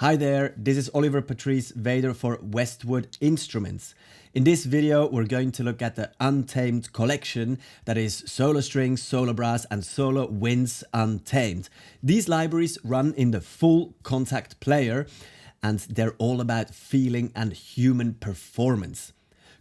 Hi there, this is Patrice Weder for Westwood Instruments. In this video, we're going to look at the Untamed Collection, that is solo strings, solo brass and solo winds untamed. These libraries run in the full Kontakt Player and they're all about feeling and human performance.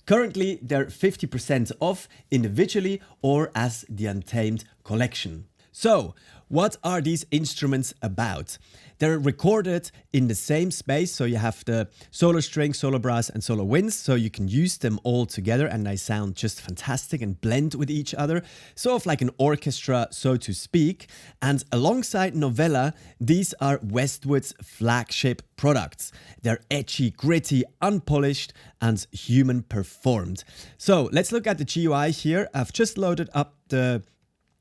Currently, they're 50% off individually or as the Untamed Collection. So, what are these instruments about? They're recorded in the same space, so you have the solo string, solo brass and solo winds, so you can use them all together and they sound just fantastic and blend with each other, sort of like an orchestra, so to speak. And alongside Novella, these are Westwood's flagship products. They're edgy, gritty, unpolished and human performed. So let's look at the GUI here. I've just loaded up the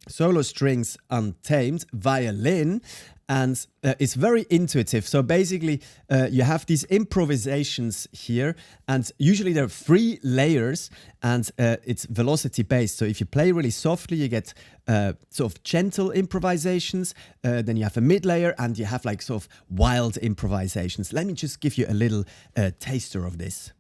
Solo Strings Untamed violin, and it's very intuitive. So basically you have these improvisations here, and usually there are 3 layers, and it's velocity based. So if you play really softly, you get sort of gentle improvisations, then you have a mid layer and you have like sort of wild improvisations. Let me just give you a little taster of this.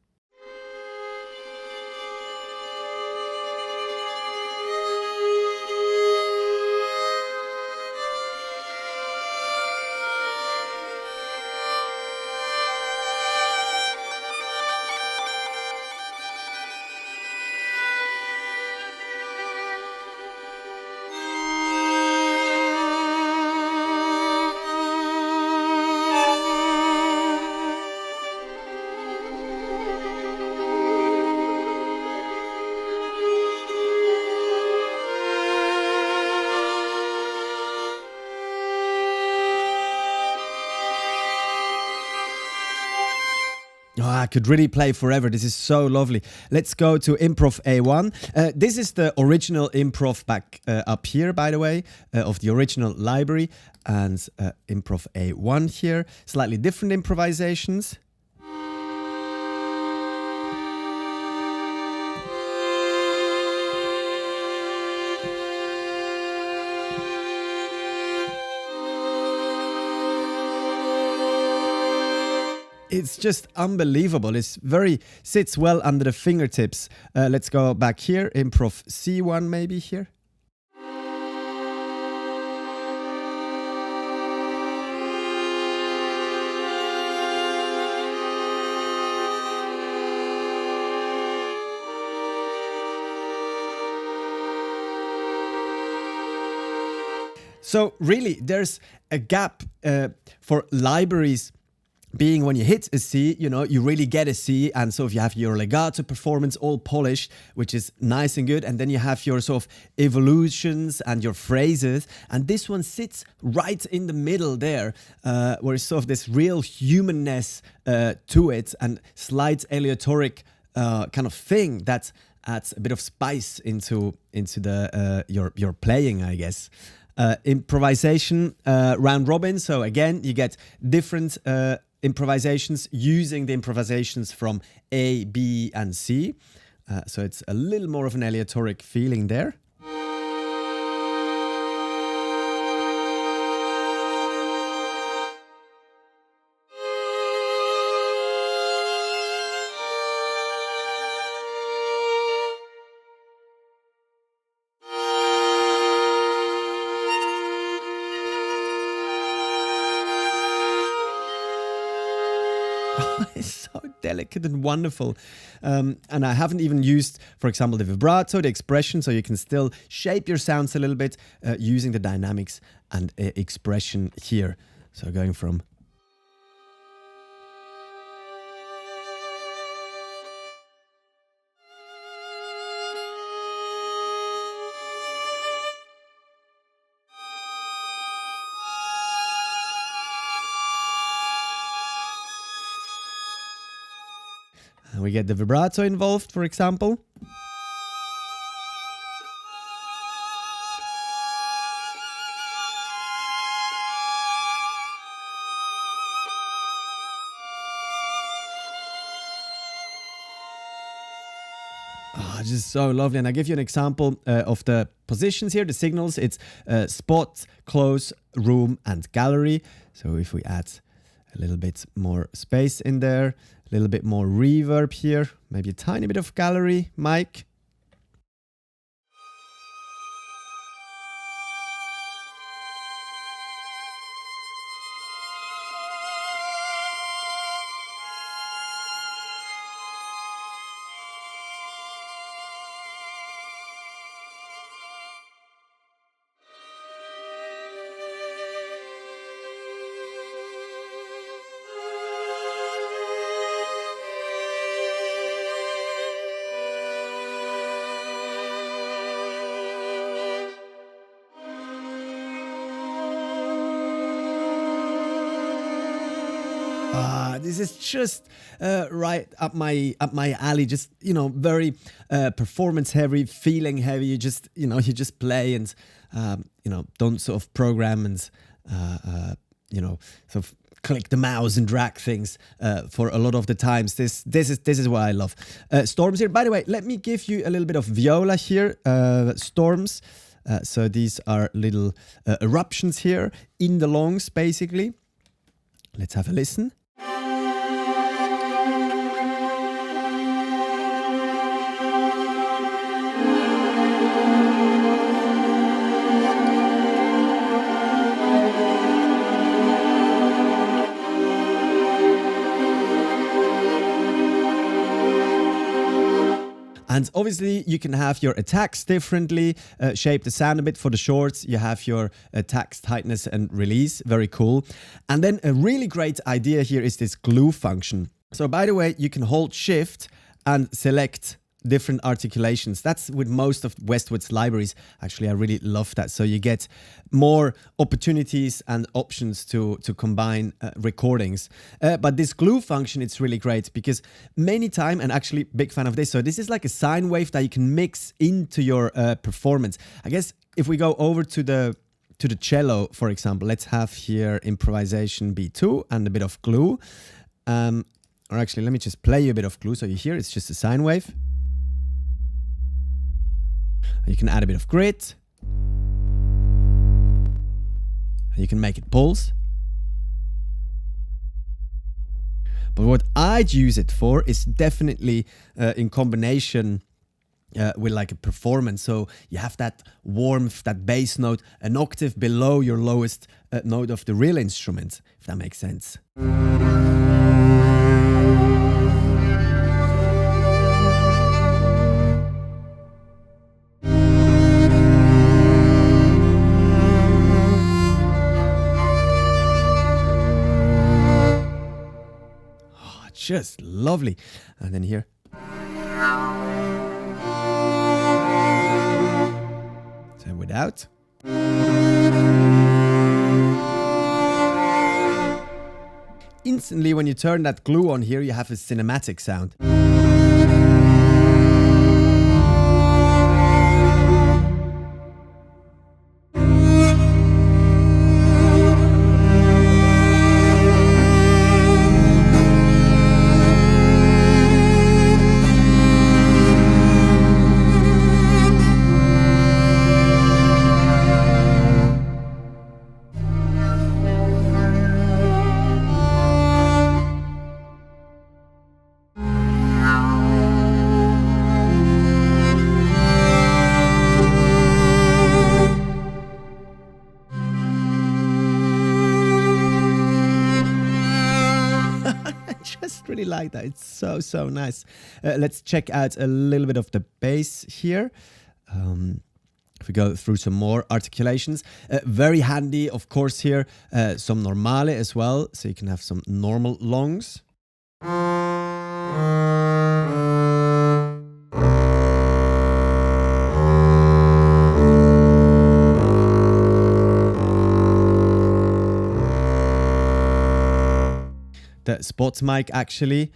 Oh, I could really play forever. This is so lovely. Let's go to Improv A1. This is the original Improv back up here, by the way, of the original library. And Improv A1 here. Slightly different improvisations. It's just unbelievable. It's sits well under the fingertips. Let's go back here. Improv C1 maybe here. So really, there's a gap for libraries being when you hit a C, you know, you really get a C, and so if you have your legato performance all polished, which is nice and good, and then you have your sort of evolutions and your phrases, and this one sits right in the middle there, where it's sort of this real humanness to it, and slight aleatoric kind of thing that adds a bit of spice into the your playing, I guess. Improvisation round robin, so again you get different improvisations using the improvisations from A, B and C. So it's a little more of an aleatoric feeling there. It's so delicate and wonderful. And I haven't even used, for example, the vibrato, the expression, so you can still shape your sounds a little bit using the dynamics and expression here. So going from we get the vibrato involved, for example. Oh, this is so lovely. And I give you an example of the positions here, the signals. It's spot, close, room, and gallery. So if we add a A little bit more space in there, a little bit more reverb here, maybe a tiny bit of gallery mic. This is just right up my alley. Just, you know, very performance heavy, feeling heavy. You just, you know, you just play and you know, don't sort of program and you know, sort of click the mouse and drag things for a lot of the times. This is what I love. Storms here. By the way, let me give you a little bit of viola here. Storms. So these are little eruptions here in the longs, basically. Let's have a listen. And obviously you can have your attacks differently, shape the sound a bit for the shorts. You have your attacks, tightness and release, very cool. And then a really great idea here is this glue function. So by the way, you can hold shift and select different articulations. That's with most of Westwood's libraries. Actually, I really love that. So you get more opportunities and options to combine recordings. But this glue function, it's really great because many time, and actually big fan of this. So this is like a sine wave that you can mix into your performance. I guess if we go over to the cello, for example, let's have here improvisation B2 and a bit of glue. Or actually, let me just play you a bit of glue. So you hear it's just a sine wave. You can add a bit of grit. You can make it pulse. But what I'd use it for is definitely in combination with like a performance. So you have that warmth, that bass note, an octave below your lowest note of the real instrument, if that makes sense. Just lovely. And then here. So without. Instantly, when you turn that glue on here, you have a cinematic sound. Really like that. It's so nice. Let's check out a little bit of the bass here. If we go through some more articulations, very handy, of course, here some normale as well, so you can have some normal longs. The spots mic actually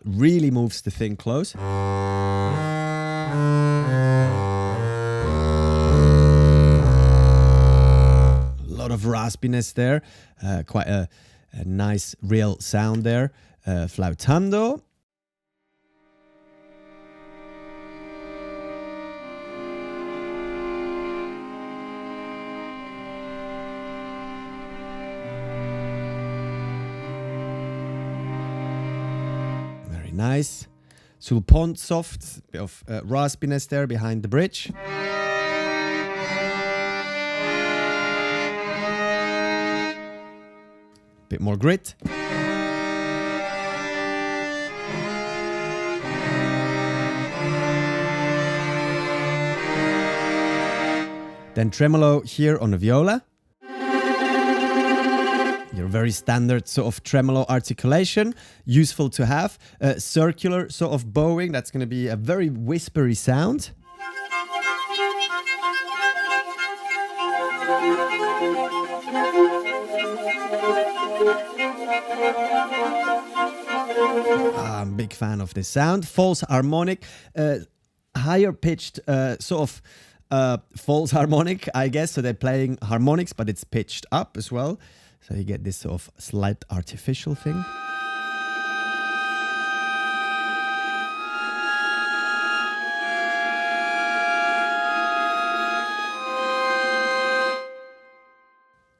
really moves the thing close. A lot of raspiness there, quite a nice real sound there. Flautando. nice. Sul pont soft, bit of raspiness there behind the bridge. Bit more grit. Then tremolo here on the viola. Your very standard sort of tremolo articulation, useful to have. Circular sort of bowing, that's going to be a very whispery sound. I'm a big fan of this sound. False harmonic, higher pitched sort of false harmonic, I guess. So they're playing harmonics, but it's pitched up as well. So you get this sort of slight artificial thing.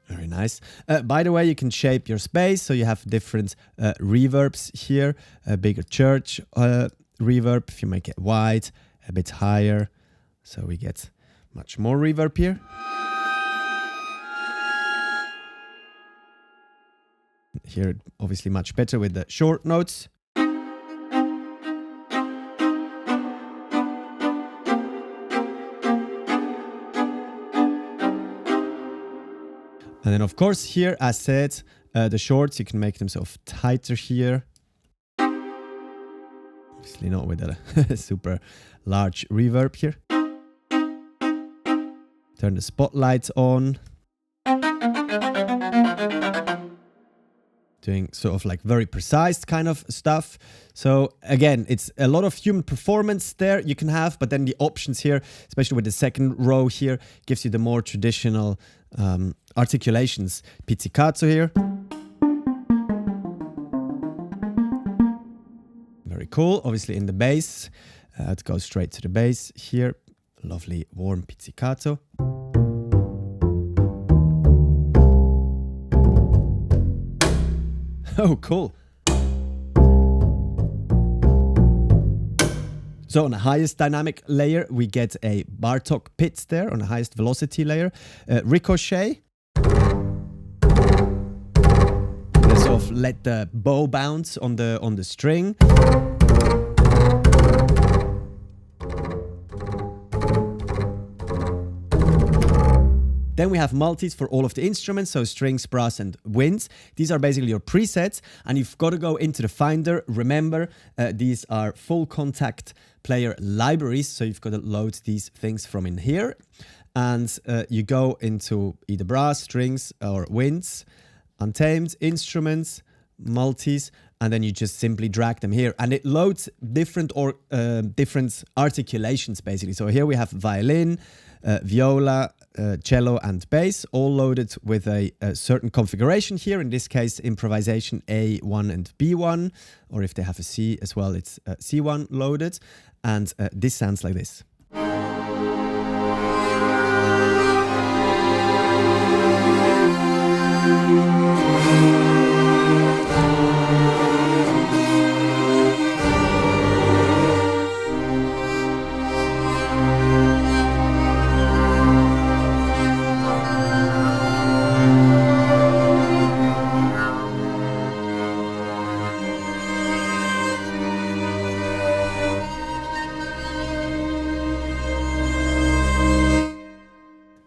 Very nice. By the way, you can shape your space. So you have different reverbs here. A bigger church reverb, if you make it wide, a bit higher. So we get much more reverb here. Here, obviously much better with the short notes. And then, of course, here, as said, the shorts, you can make them sort of tighter here. Obviously not with a super large reverb here. Turn the spotlights on. Doing sort of like very precise kind of stuff. So again, it's a lot of human performance there you can have, but then the options here, especially with the second row here, gives you the more traditional articulations. Pizzicato here. Very cool. Obviously in the bass, it goes straight to the bass here. Lovely warm pizzicato. Oh, cool. So on the highest dynamic layer, we get a Bartok pit there on the highest velocity layer. Ricochet. Let's sort of let the bow bounce on the string. Then we have multis for all of the instruments, so strings, brass, and winds. These are basically your presets, and you've got to go into the Finder. Remember, these are full Kontakt Player libraries, so you've got to load these things from in here. And you go into either brass, strings, or winds, Untamed, instruments, multis, and then you just simply drag them here. And it loads different articulations, basically. So here we have violin, viola, cello and bass, all loaded with a certain configuration here. In this case, improvisation A1 and B1, or if they have a C as well, it's C1 loaded. And this sounds like this.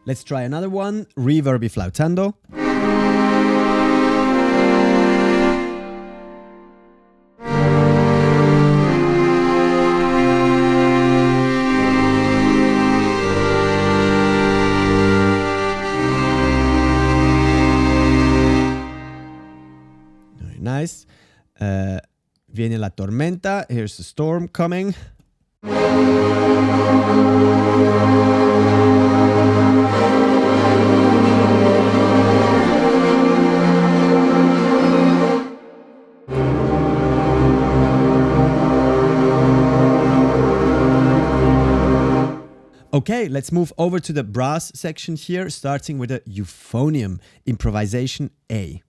Let's try another one, reverby flautando. Very nice. Viene la tormenta. Here's the storm coming. Okay, let's move over to the brass section here, starting with a euphonium, improvisation A.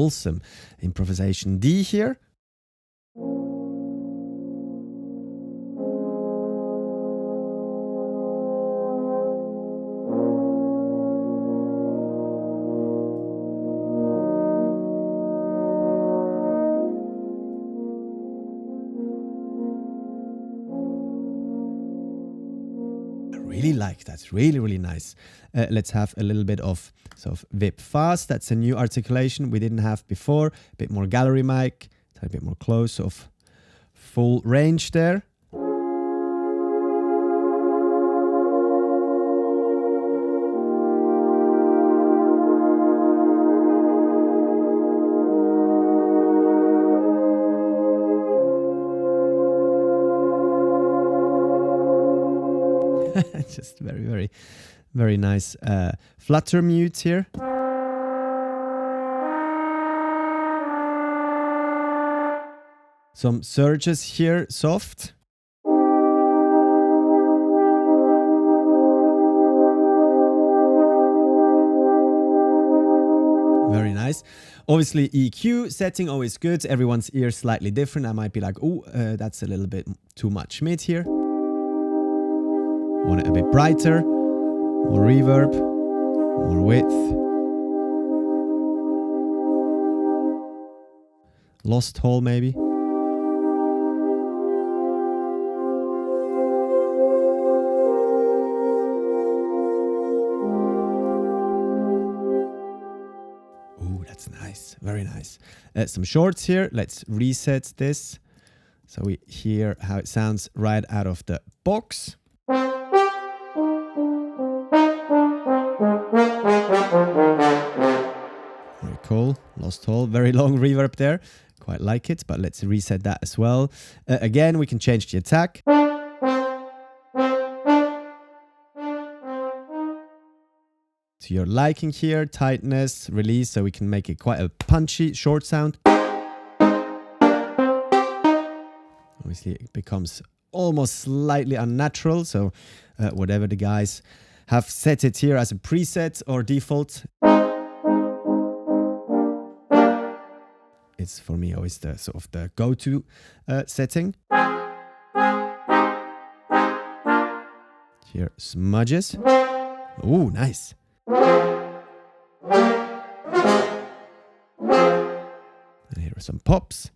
awesome. Improvisation D here. Really like that. Really nice. Let's have a little bit of sort of whip fast. That's a new articulation we didn't have before. A bit more gallery mic, a bit more close of full range there. Just very nice flutter mute here. Some surges here, soft. Very nice. Obviously EQ setting always good. Everyone's ear slightly different. I might be like, oh, that's a little bit too much mid here. Want it a bit brighter, more reverb, more width. Lost hole maybe. Ooh, that's nice, very nice. Some shorts here. Let's reset this so we hear how it sounds right out of the box. Very cool. Lost hole. Very long reverb there. Quite like it, but let's reset that as well. Again, we can change the attack. To your liking here. Tightness, release, so we can make it quite a punchy, short sound. Obviously, it becomes almost slightly unnatural, so whatever the guys have set it here as a preset or default, it's for me always the sort of the go-to setting. Here, smudges. Ooh, nice. And here are some pops.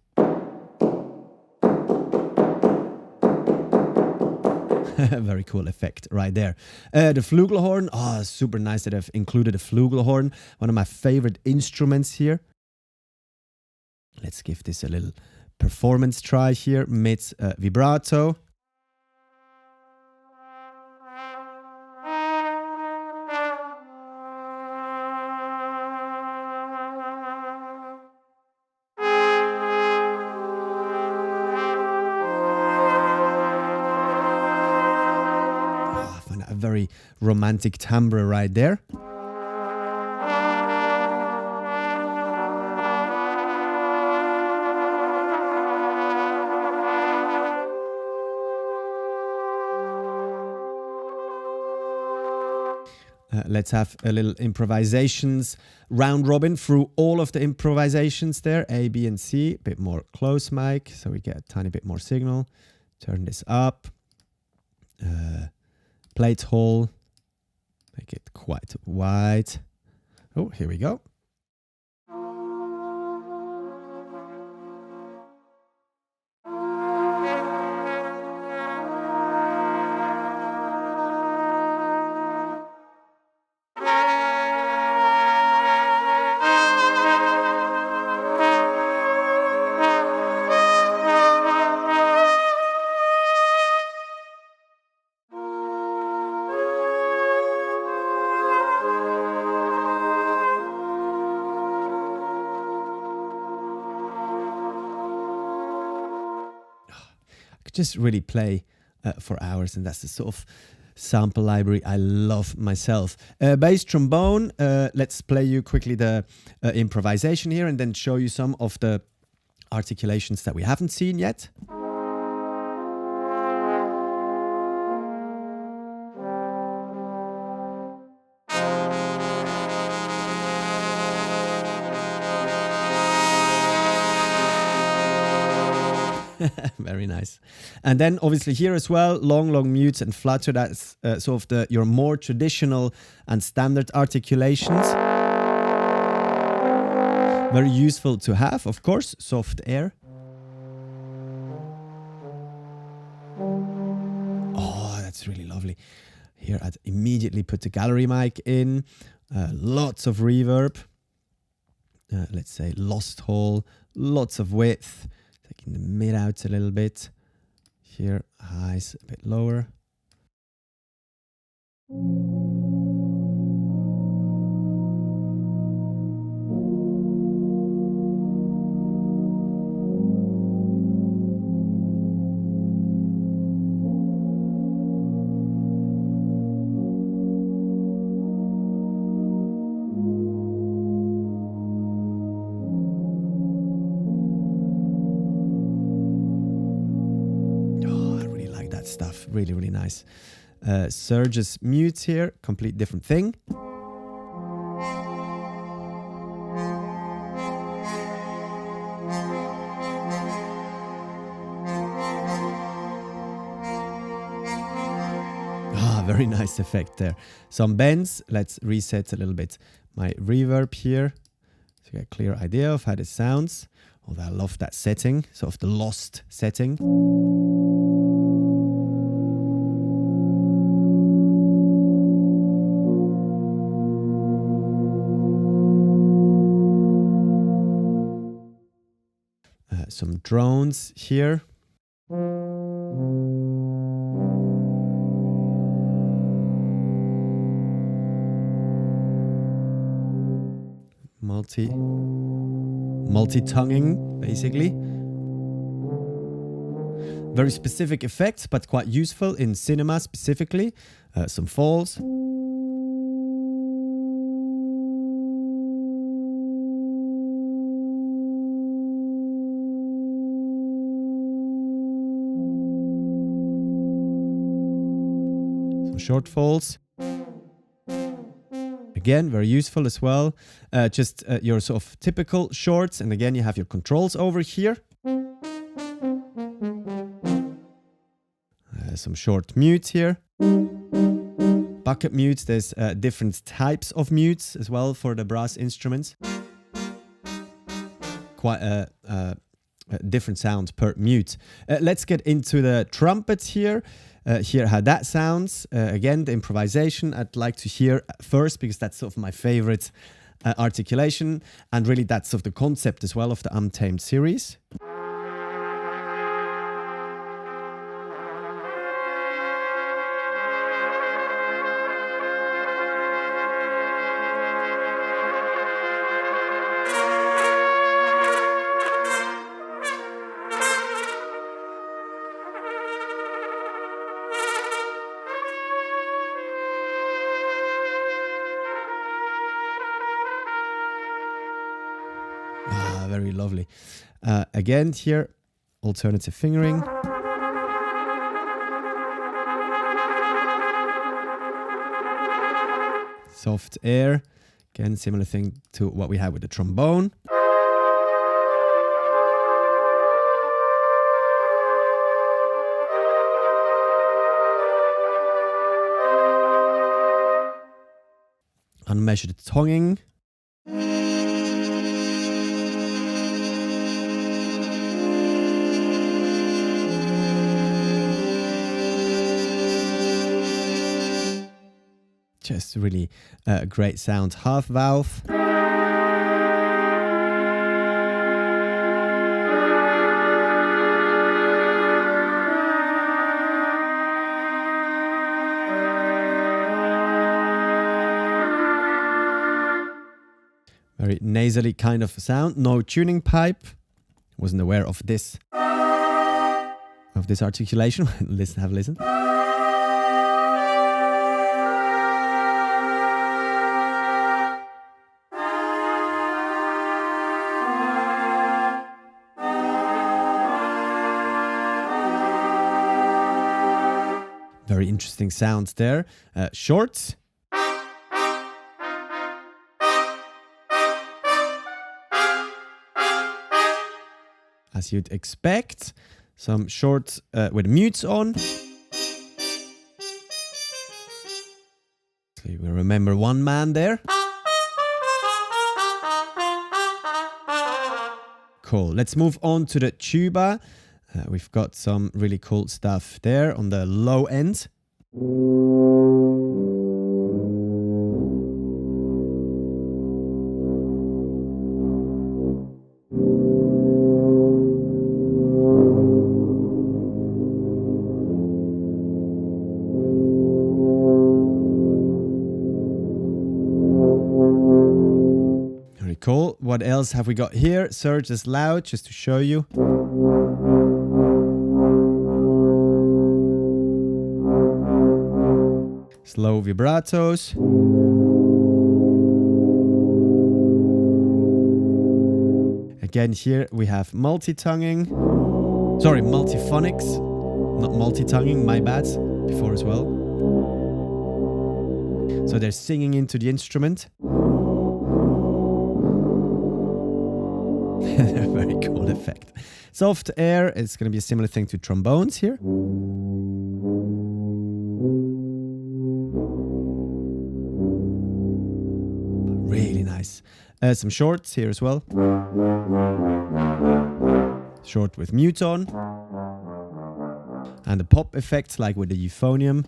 Very cool effect right there. The flugelhorn. Oh, super nice that I've included a flugelhorn. One of my favorite instruments here. Let's give this a little performance try here. Mid vibrato. A very romantic timbre right there. Let's have a little improvisations round robin through all of the improvisations there. A, B, and C. A bit more close mic, so we get a tiny bit more signal. Turn this up. Plate hole, make it quite wide. Oh, here we go. Just really play for hours, and that's the sort of sample library I love myself. Bass trombone, let's play you quickly the improvisation here and then show you some of the articulations that we haven't seen yet. Very nice. And then obviously here as well, long mutes and flutter. That's sort of your more traditional and standard articulations. Very useful to have, of course, soft air. Oh, that's really lovely. Here I'd immediately put the gallery mic in. Lots of reverb. Let's say lost hole, lots of width. Taking the mid out a little bit. Here, highs a bit lower. Stuff really nice. Surge's mutes here, complete different thing. Very nice effect there. Some bends. Let's reset a little bit my reverb here to get a clear idea of how this sounds. Although I love that setting, sort of the lost setting. Some drones here. Multi-tonguing, basically. Very specific effects, but quite useful in cinema specifically. Some falls. Short falls. Again, very useful as well. Just your sort of typical shorts. And again, you have your controls over here. Some short mutes here. Bucket mutes. There's different types of mutes as well for the brass instruments. Quite a different sound per mute. Let's get into the trumpets here. Hear how that sounds. Again, the improvisation I'd like to hear first because that's sort of my favorite articulation, and really that's sort of the concept as well of the Untamed series. Very lovely. Again, here, alternative fingering. Soft air. Again, similar thing to what we had with the trombone. Unmeasured tonguing. Just really great sound. Half valve. Very nasally kind of sound. No tuning pipe. Wasn't aware of this articulation. Listen, have a listen. Very interesting sounds there. Shorts. As you'd expect. Some shorts with mutes on. So you will remember one man there. Cool. Let's move on to the tuba. We've got some really cool stuff there on the low end. Very cool. What else have we got here? Surge is loud, just to show you. Slow vibratos. Again, here we have multi-tonguing. Sorry, multiphonics. Not multi-tonguing, my bad. Before as well. So they're singing into the instrument. Very cool effect. Soft air, it's going to be a similar thing to trombones here. Really nice. Some shorts here as well. Short with mute on. And the pop effects like with the euphonium.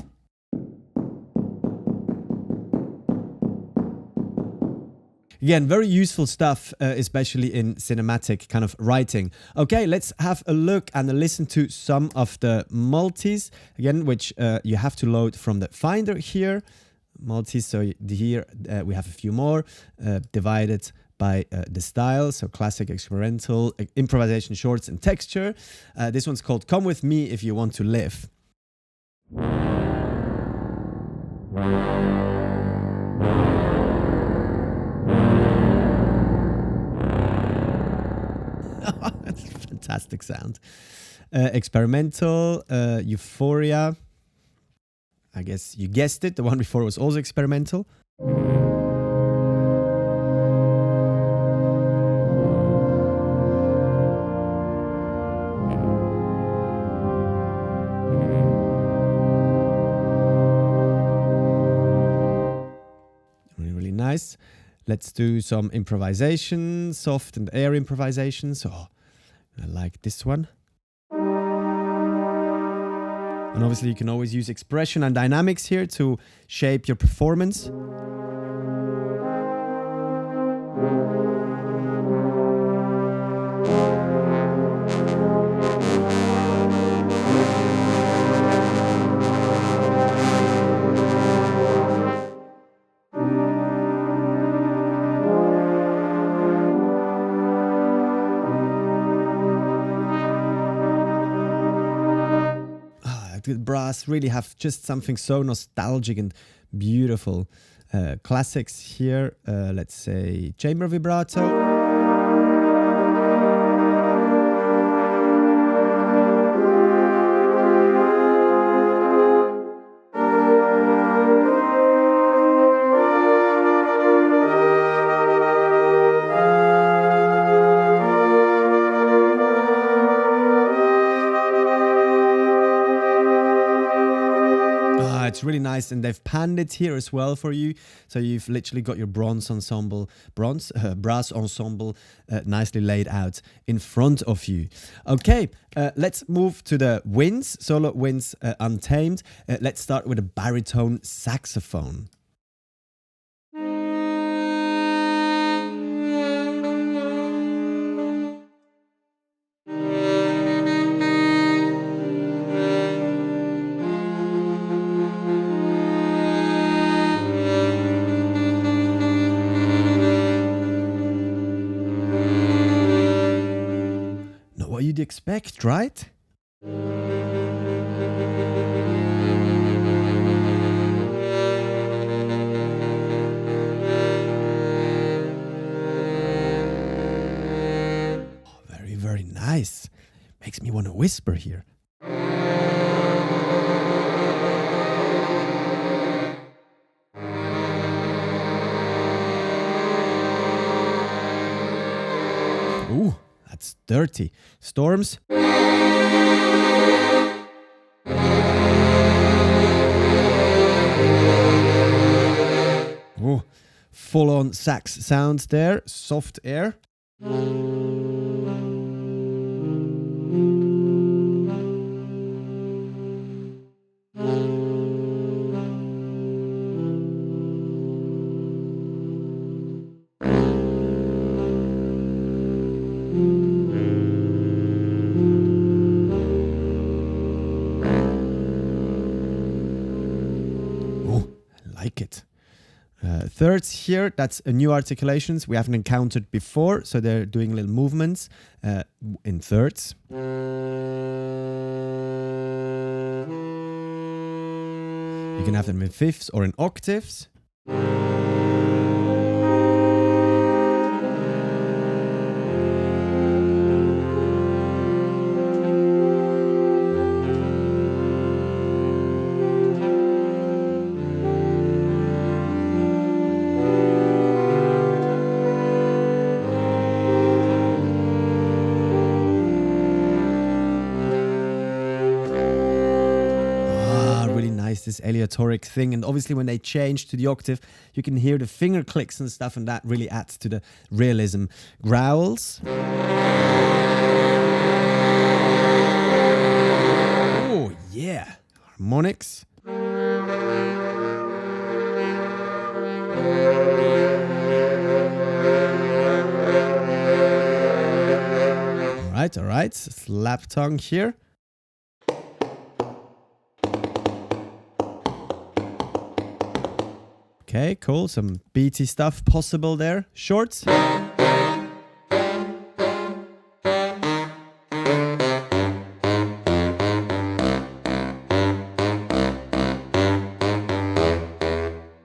Again, very useful stuff, especially in cinematic kind of writing. Okay, let's have a look and listen to some of the multis, again, which you have to load from the Finder here. Multis, so here we have a few more, divided by the style, so classic, experimental, improvisation, shorts, and texture. This one's called Come With Me If You Want to Live. That's a fantastic sound. Experimental, Euphoria. I guess you guessed it, the one before was also experimental. Really nice. Let's do some improvisation, soft and air improvisation. So I like this one. And obviously you can always use expression and dynamics here to shape your performance. The brass really have just something so nostalgic and beautiful. Classics here, let's say chamber vibrato. It's really nice, and they've panned it here as well for you, so you've literally got your brass ensemble nicely laid out in front of you. Okay, let's move to the winds, solo winds, Untamed. Let's start with a baritone saxophone. What you'd expect, right? Oh, very, very nice. Makes me want to whisper here. Ooh. That's dirty. Storms. Oh, full-on sax sounds there, soft air. Oh, I like it. Thirds here, that's a new articulations we haven't encountered before, so they're doing little movements in thirds. You can have them in fifths or in octaves. This aleatoric thing, and obviously when they change to the octave you can hear the finger clicks and stuff, and that really adds to the realism. Growls. Oh yeah. Harmonics. All right, slap tongue here. Okay, cool. Some beaty stuff possible there. Shorts.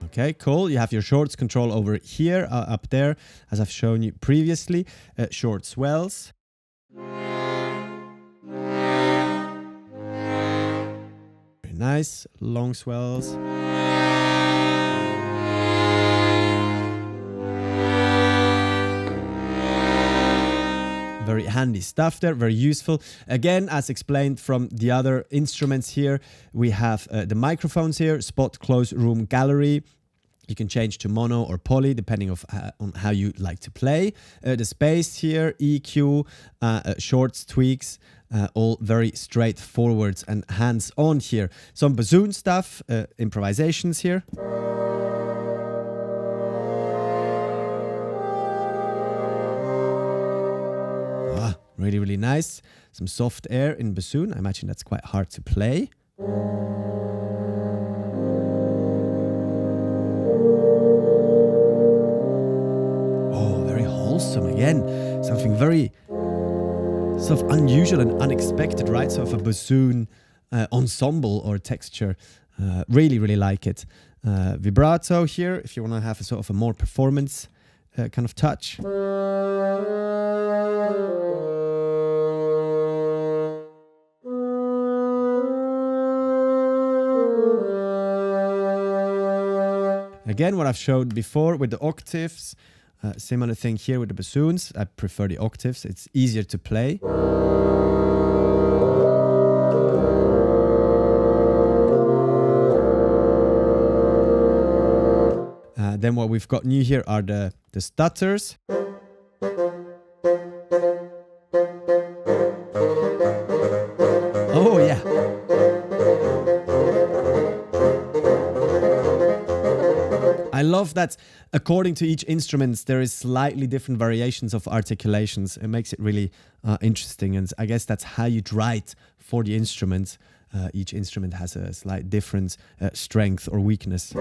Okay, cool. You have your shorts control over here, up there, as I've shown you previously. Short swells. Very nice. Long swells. Very handy stuff there, very useful. Again, as explained from the other instruments here, we have the microphones here, spot, close, room, gallery. You can change to mono or poly depending on how you like to play. The space here, EQ, shorts, tweaks, all very straightforward and hands-on here. Some bassoon stuff, improvisations here. Really, really nice. Some soft air in bassoon. I imagine that's quite hard to play. Oh, very wholesome again. Something very sort of unusual and unexpected, right? Sort of a bassoon ensemble or texture. Really, really like it. Vibrato here, if you want to have a sort of a more performance kind of touch. Again, what I've showed before with the octaves, similar thing here with the bassoons. I prefer the octaves, it's easier to play. Then what we've got new here are the stutters. Oh yeah. I love that according to each instrument there is slightly different variations of articulations. It makes it really interesting, and I guess that's how you'd write for the instrument. Each instrument has a slight different strength or weakness.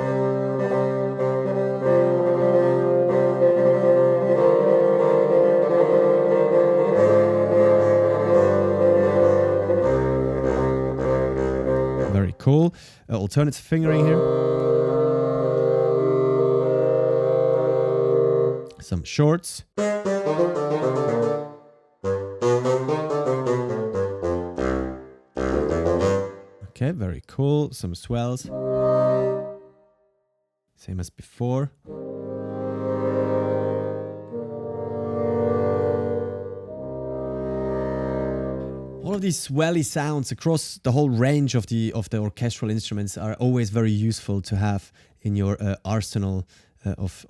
Very cool. Alternative fingering here. Some shorts. Okay, very cool. Some swells. Same as before. All of these swelly sounds across the whole range of the orchestral instruments are always very useful to have in your arsenal of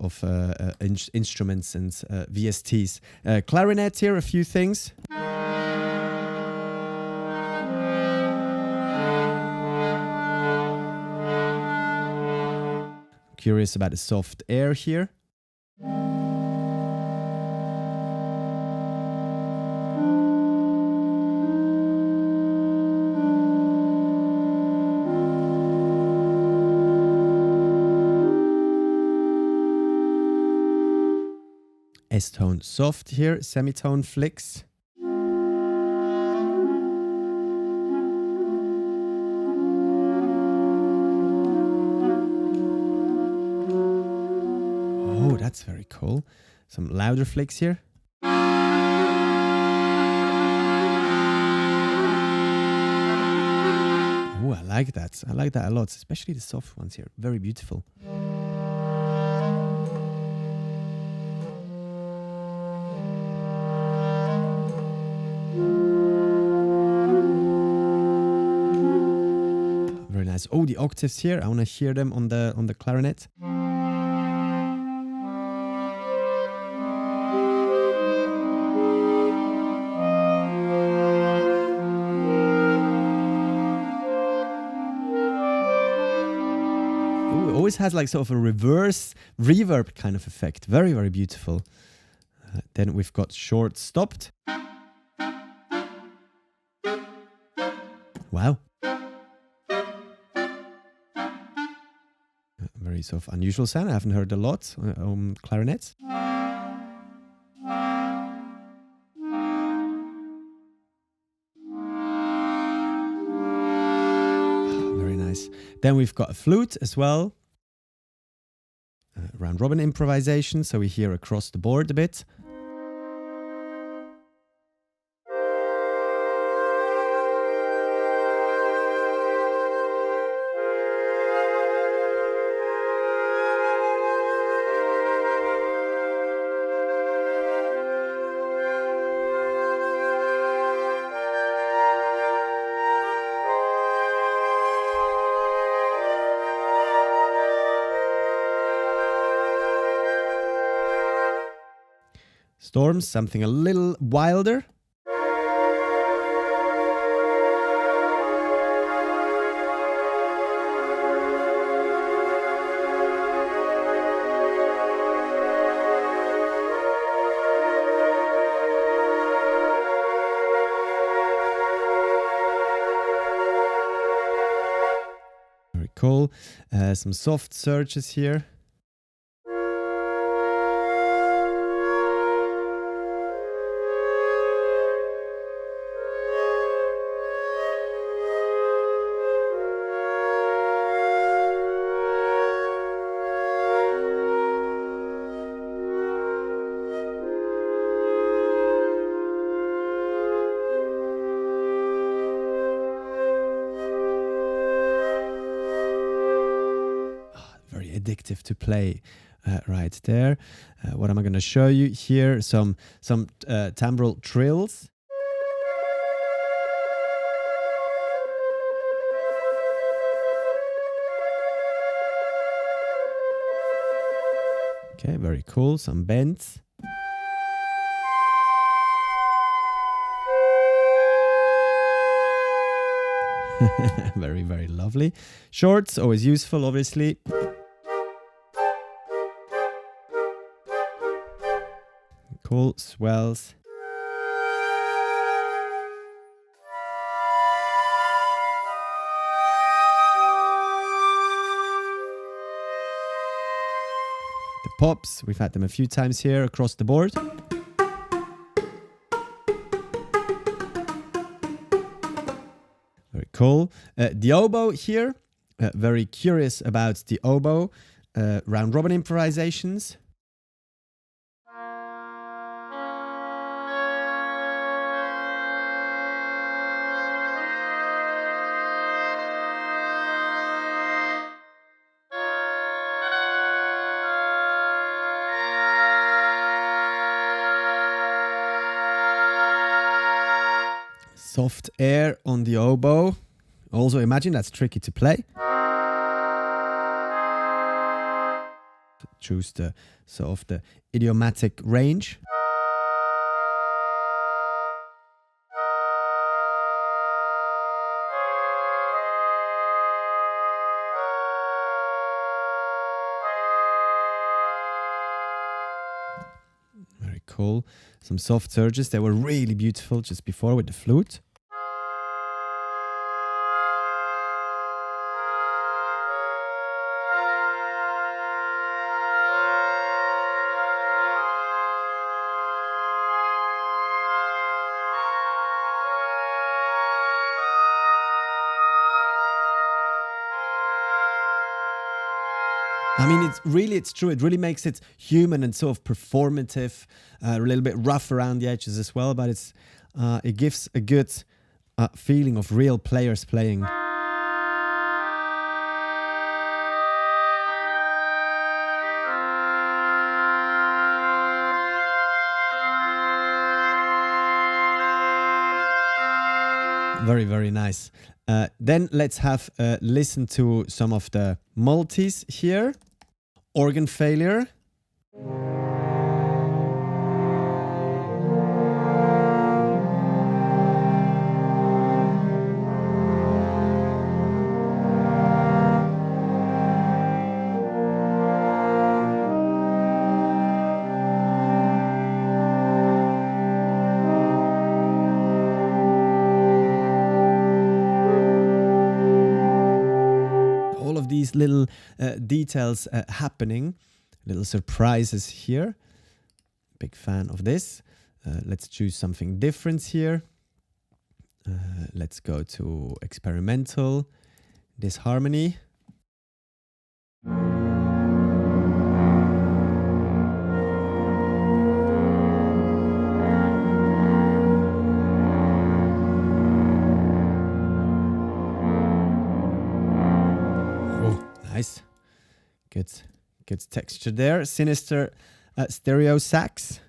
instruments and VSTs. Clarinet here, a few things. Curious about the soft air here. S-tone soft here, semitone flicks. Oh, that's very cool. Some louder flicks here. Oh, I like that. I like that a lot, especially the soft ones here. Very beautiful. Very nice. Oh, the octaves here. I want to hear them on the clarinet. Ooh, it always has like sort of a reverse reverb kind of effect. Very, very beautiful. Then we've got short stopped. Wow. Very sort of unusual sound. I haven't heard a lot on clarinets. Very nice. Then we've got a flute as well. Round robin improvisation, so we hear across the board a bit. Storms, something a little wilder. Very cool. Some soft surges here. Addictive to play right there. What am I going to show you here? Some timbral trills. Okay, very cool. Some bends. Very, very lovely. Shorts, always useful, obviously. Cool, swells. The pops, we've had them a few times here across the board. Very cool. The oboe here, very curious about the oboe. Round robin improvisations. soft air on the oboe. Also imagine that's tricky to play. Choose the sort of the idiomatic range. Very cool. Some soft surges. They were really beautiful just before with the flute. I mean, it's true. It really makes it human and sort of performative, a little bit rough around the edges as well, but it gives a good feeling of real players playing. Very, very nice. Then let's have a listen to some of the multis here. Organ failure. These little details happening, little surprises here. Big fan of this. Let's choose something different here. Let's go to experimental, disharmony. Nice. Good texture there. Sinister stereo sax.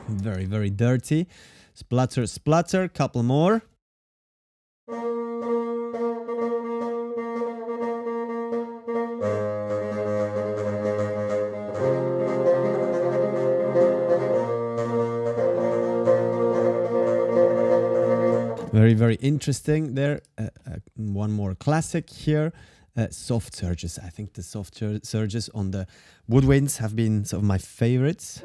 Very, very dirty. Splutter, splutter. Couple more. Very, very interesting there. One more classic here. Soft surges. I think the soft surges on the woodwinds have been some of my favorites.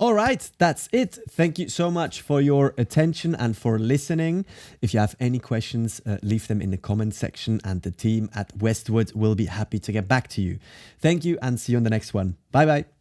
All right, that's it. Thank you so much for your attention and for listening. If you have any questions, leave them in the comment section and the team at Westwood will be happy to get back to you. Thank you and see you on the next one. Bye bye.